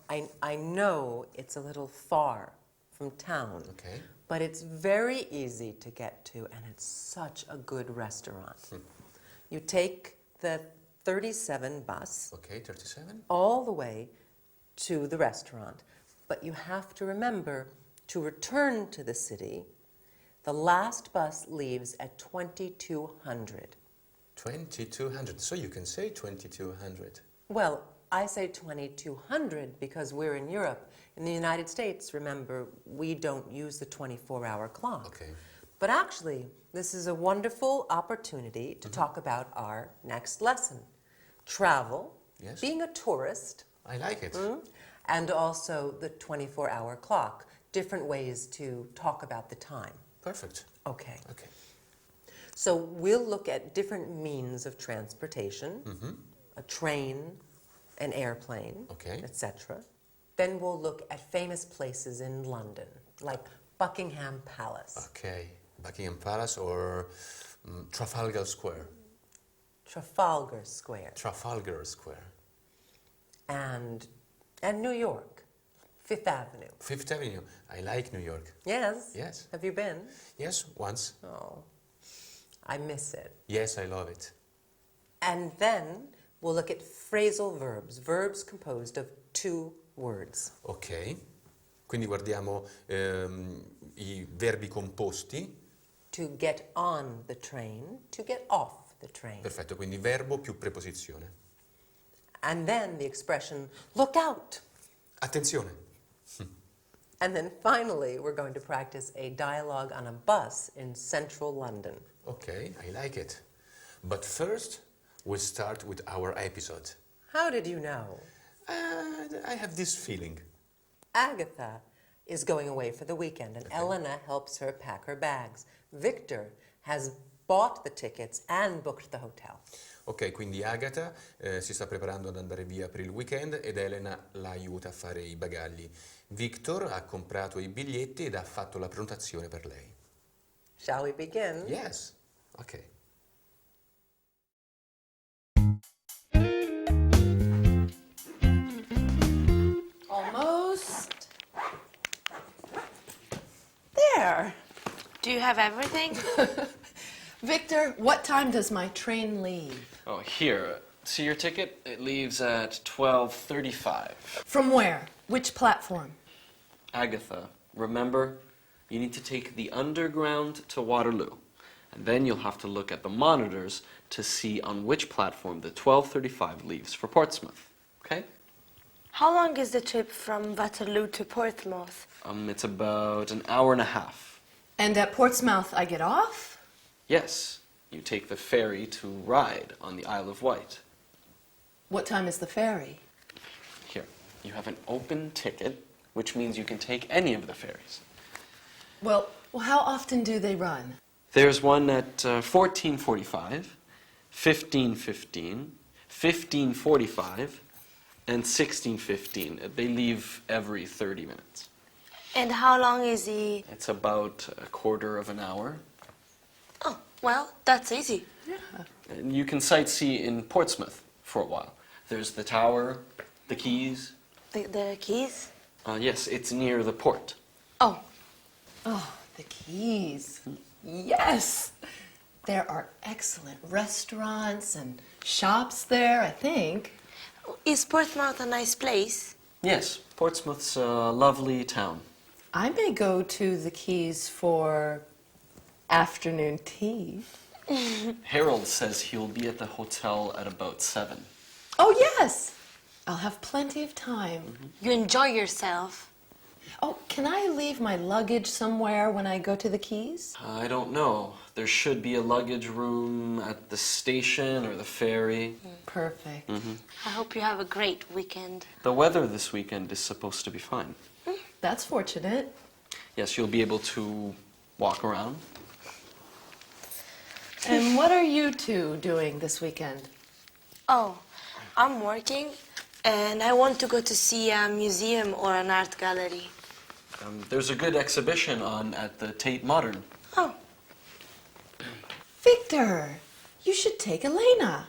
I know it's a little far from town. Okay. But it's very easy to get to, and it's such a good restaurant. You take the 37 bus. Okay, 37. All the way to the restaurant. But you have to remember to return to the city. The last bus leaves at 2200. 2200. So you can say 2200. Well, I say 2200 because we're in Europe. In the United States, remember, we don't use the 24-hour clock. Okay. But actually, this is a wonderful opportunity to talk about our next lesson. Travel, Yes. being a tourist, I like it. and also the 24-hour clock. Different ways to talk about the time. Perfect. Okay. Okay. So we'll look at different means of transportation, a train, an airplane, Okay. etc. Then we'll look at famous places in London, like Buckingham Palace, Okay. Buckingham Palace or Trafalgar Square. Trafalgar Square, Trafalgar Square. and New York, Fifth Avenue. Fifth Avenue. I like New York. Yes? Yes. Have you been? Yes, once. Oh, I miss it. Yes, I love it. And then we'll look at phrasal verbs, verbs composed of two words. Ok. Quindi guardiamo i verbi composti. To get on the train, to get off the train. Perfetto, quindi verbo più preposizione. And then the expression, look out. Attenzione. And then finally, we're going to practice a dialogue on a bus in central London. Okay, I like it. But first, we'll start with our episode. How did you know? I have this feeling. Agatha is going away for the weekend, and Elena helps her pack her bags. Victor has bought the tickets and booked the hotel. Ok, quindi Agatha si sta preparando ad andare via per il weekend ed Elena la aiuta a fare i bagagli. Victor ha comprato i biglietti ed ha fatto la prenotazione per lei. Shall we begin? Yes. Ok. Almost. There. Do you have everything? Victor, what time does my train leave? Oh, here. See your ticket? It leaves at 12:35. From where? Which platform? Agatha, remember, you need to take the underground to Waterloo. And then you'll have to look at the monitors to see on which platform the 12:35 leaves for Portsmouth. Okay? How long is the trip from Waterloo to Portsmouth? It's about an hour and a half. And at Portsmouth I get off? Yes, you take the ferry to Ryde on the Isle of Wight. What time is the ferry? Here, you have an open ticket, which means you can take any of the ferries. Well, how often do they run? There's one at 14:45, 15:15, 15:45, and 16:15. They leave every 30 minutes. And how long is the... It's about a quarter of an hour. Oh, well, that's easy. And you can sightsee in Portsmouth for a while. There's the tower, the quays. The keys? Yes, it's near the port. Oh, Oh, the Keys. Yes! There are excellent restaurants and shops there, I think. is Portsmouth a nice place? Yes, Portsmouth's a lovely town. I may go to the Keys for afternoon tea. Harold says he'll be at the hotel at about 7. Oh, yes! I'll have plenty of time. You enjoy yourself. Oh, can I leave my luggage somewhere when I go to the Keys? I don't know. There should be a luggage room at the station or the ferry. Perfect. I hope you have a great weekend. The weather this weekend is supposed to be fine. That's fortunate. Yes, you'll be able to walk around. And what are you two doing this weekend? Oh, I'm working and I want to go to see a museum or an art gallery. There's a good exhibition on at the Tate Modern. Oh, Victor, you should take Elena.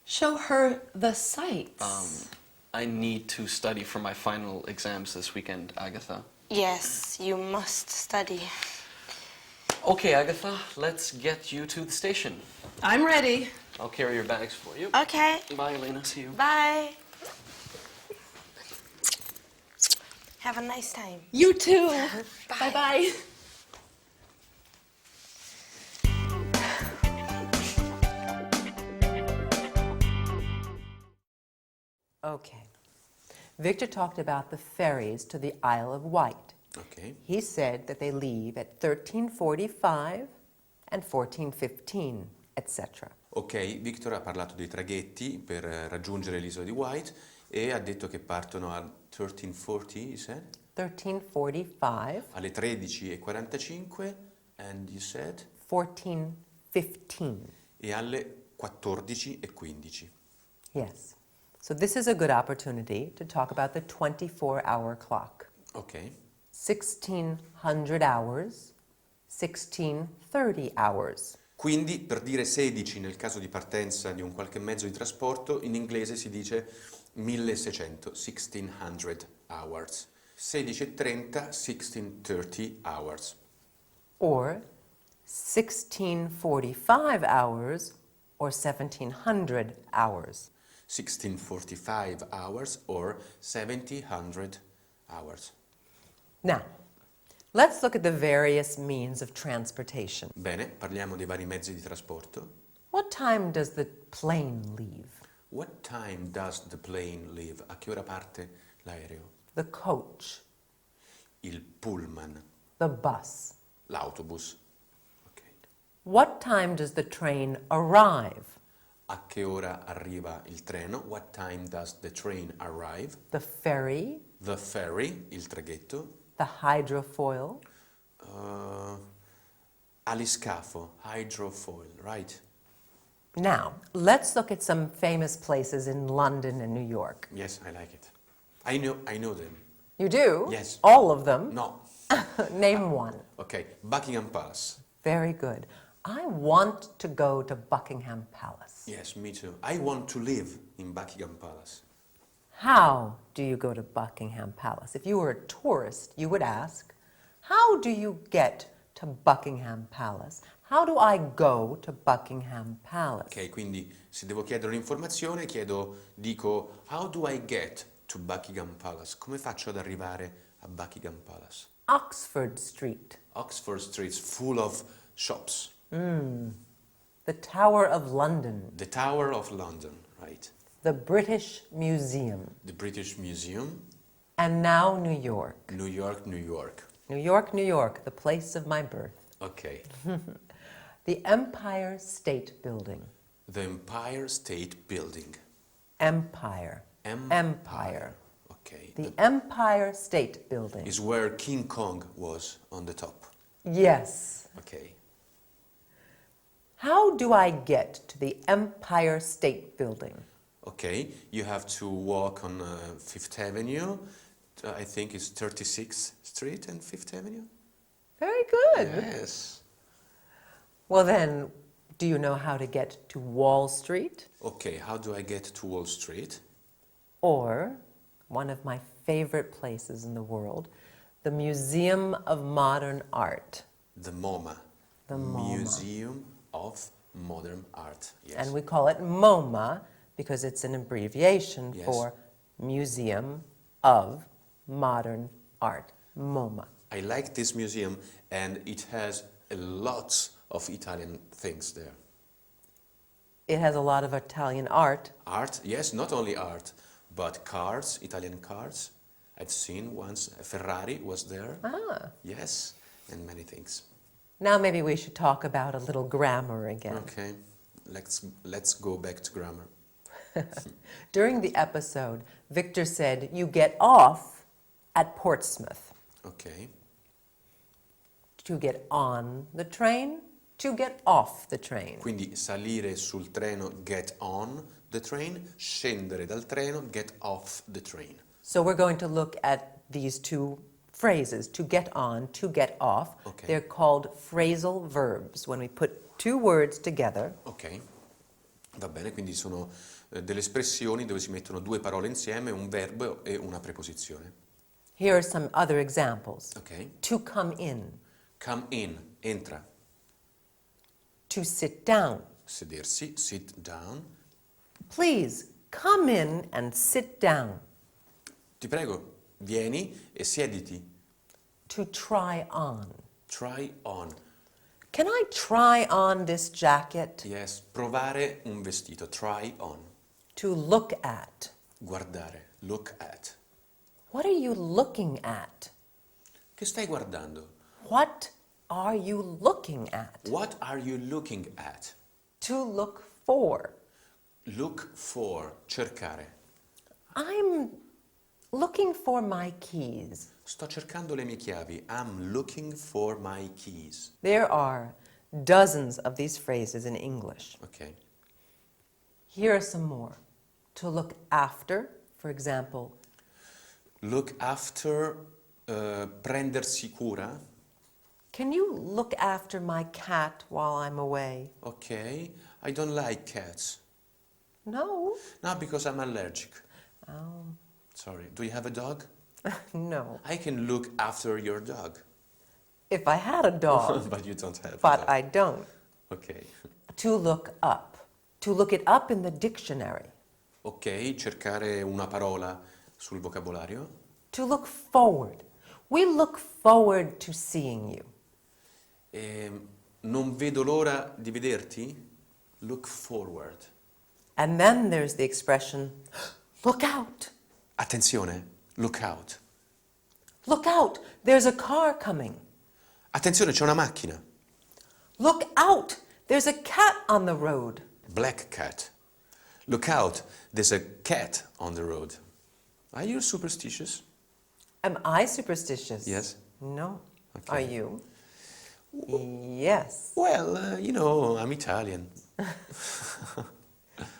Show her the sights. I need to study for my final exams this weekend, Agatha. Yes, you must study. Okay, Agatha, let's get you to the station. I'm ready. I'll carry your bags for you. Okay, Bye, Elena. See you. bye. Have a nice time. You too. Bye-bye. Okay. Victor talked about the ferries to the Isle of Wight. Ok. He said that they leave at 13:45 and 14:15, etc. Ok, Victor ha parlato dei traghetti per raggiungere l'isola di White e ha detto che partono a 13:40, you said? 13:45, Alle 13:45 and you said? 14:15. E alle 14:15. Yes. So this is a good opportunity to talk about the 24-hour clock. Ok. 1600 hours, 1630 hours. Quindi per dire 16 nel caso di partenza di un qualche mezzo di trasporto, in inglese si dice 1600, 1600 hours. 16:30, 1630 hours. Or 1645 hours or 1700 hours. 1645 hours or 1700 hours. Now, let's look at the various means of transportation. Bene, parliamo dei vari mezzi di trasporto. What time does the plane leave? What time does the plane leave? A che ora parte l'aereo? The coach, Il pullman, the bus. l'autobus. Ok. What time does the train arrive? A che ora arriva il treno? What time does the train arrive? The ferry, The ferry, il traghetto. the hydrofoil, Aliscafo, hydrofoil, right? Now, let's look at some famous places in London and New York. Yes, I like it. I know them. You do? Yes. All of them? No. Name one. Ok, Buckingham Palace. Very good. I want to go to Buckingham Palace. Yes, me too. I want to live in Buckingham Palace. How do you go to Buckingham Palace? If you were a tourist, you would ask, how do you get to Buckingham Palace? How do I go to Buckingham Palace? Ok, quindi se devo chiedere un'informazione, dico, how do I get to Buckingham Palace? Come faccio ad arrivare a Buckingham Palace? Oxford Street, Oxford Street's full of shops. the Tower of London, The Tower of London, right? the British Museum, The British Museum. and now New York. New York, New York. New York, New York, the place of my birth. Ok. The Empire State Building. The Empire State Building. Empire. Empire. Ok. The Empire State Building. Is where King Kong was on the top. Yes. Ok. How do I get to the Empire State Building? Okay, you have to walk on Fifth Avenue. I think it's 36th Street and Fifth Avenue. Very good. Yes. Well then, do you know how to get to Wall Street? Okay, how do I get to Wall Street? Or, one of my favorite places in the world, the Museum of Modern Art. The MoMA. The MoMA. Museum of Modern Art. Yes. And we call it MoMA because it's an abbreviation Yes. for Museum of Modern Art. MoMA. I like this museum and it has lots of Italian things there. It has a lot of Italian art. Art, yes, not only art, but cars, Italian cars. I've seen once a Ferrari was there. Ah. Yes, and many things. Now maybe we should talk about a little grammar again. Okay, let's go back to grammar. During the episode, Victor said, you get off at Portsmouth. Okay. To get on the train, to get off the train. Quindi salire sul treno, get on the train, scendere dal treno, get off the train. So we're going to look at these two phrases, to get on, to get off. Okay. They're called phrasal verbs when we put two words together. Ok. Va bene, quindi sono delle espressioni dove si mettono due parole insieme, un verbo e una preposizione. Here are some other examples. Ok? To come in, Come in, entra. to sit down. Sedersi, sit down. Please come in and sit down. Ti prego, vieni e siediti. To try on. Try on. Can I try on this jacket? Yes, provare un vestito. Try on. To look at. Guardare. Look at. What are you looking at? Che stai guardando? What are you looking at? What are you looking at? To look for. Look for. Cercare. I'm looking for my keys. Sto cercando le mie chiavi. I'm looking for my keys. There are dozens of these phrases in English. Ok. Here are some more. To look after, for example, Look after, prendersi cura. can you look after my cat while I'm away? Ok. I don't like cats. No. No, because I'm allergic. Oh, Sorry. Do you have a dog? no. I can look after your dog. If I had a dog, But you don't have a but dog. I don't. Ok. To look up. To look it up in the dictionary. Ok, cercare una parola sul vocabolario. To look forward. We look forward to seeing you. Non vedo l'ora di vederti. Look forward. And then there's the expression, look out. Attenzione, look out. Look out. There's a car coming. Attenzione, c'è una macchina. Look out. There's a cat on the road. Black cat. Look out, there's a cat on the road. Are you superstitious? Am I superstitious? Yes. No. Okay. Are you? Yes. Well, I'm Italian.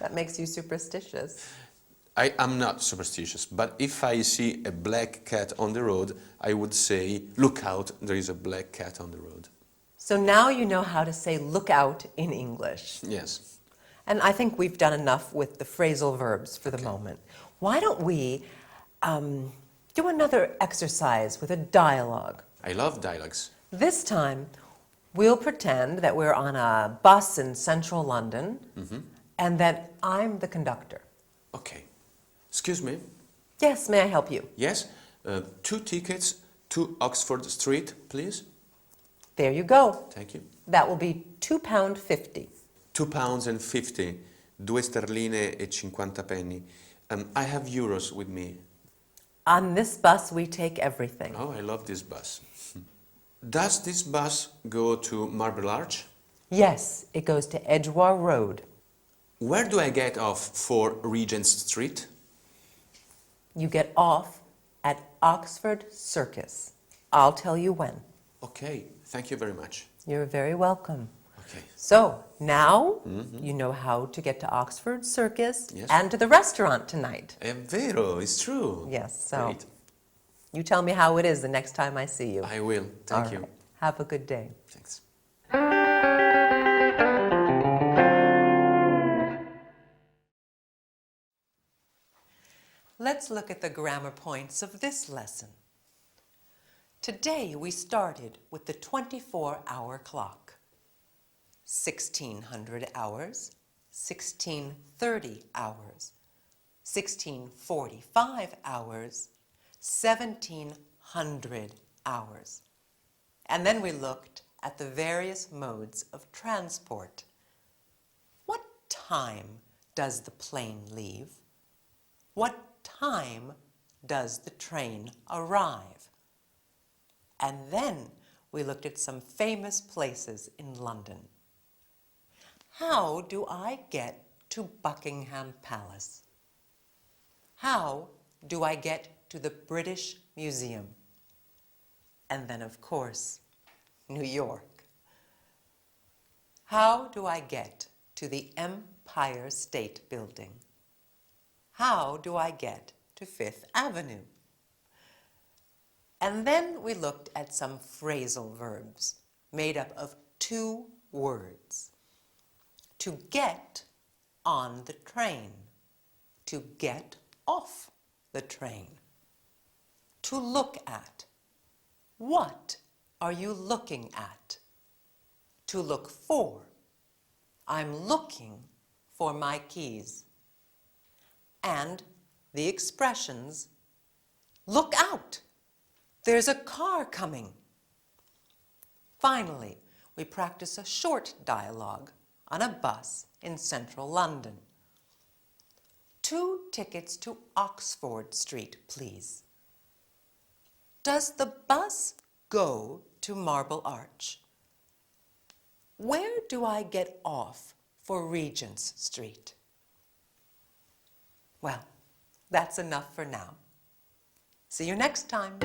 That makes you superstitious. I'm not superstitious, but if I see a black cat on the road, I would say, look out, there is a black cat on the road. So now you know how to say look out in English. Yes. And I think we've done enough with the phrasal verbs for the moment. Why don't we do another exercise with a dialogue? I love dialogues. This time, we'll pretend that we're on a bus in central London and that I'm the conductor. Okay. Excuse me? Yes, may I help you? Yes? 2 tickets to Oxford Street, please. There you go. Thank you. That will be £2.50. £2.50, 2 sterline e 50 penny. I have euros with me. On this bus, we take everything. Oh, I love this bus. Does this bus go to Marble Arch? Yes, it goes to Edgware Road. Where do I get off for Regent Street? You get off at Oxford Circus. I'll tell you when. Okay, thank you very much. You're very welcome. Okay. So now you know how to get to Oxford Circus Yes. and to the restaurant tonight. È vero, it's true. Yes, so Great. you tell me how it is the next time I see you. I will. All Thank you. right. Have a good day. Thanks. Let's look at the grammar points of this lesson. Today we started with the 24-hour clock. 1600 hours, 1630 hours, 1645 hours, 1700 hours. And then we looked at the various modes of transport. What time does the plane leave? What time does the train arrive? And then we looked at some famous places in London. How do I get to Buckingham Palace? How do I get to the British Museum? And then, of course, New York. How do I get to the Empire State Building? How do I get to Fifth Avenue? And then we looked at some phrasal verbs made up of 2 words. To get on the train, to get off the train, to look at. What are you looking at? To look for. I'm looking for my keys. And the expressions, look out, there's a car coming. Finally, we practice a short dialogue on a bus in central London. 2 tickets to Oxford Street, please. Does the bus go to Marble Arch? Where do I get off for Regent's Street? Well, that's enough for now. See you next time.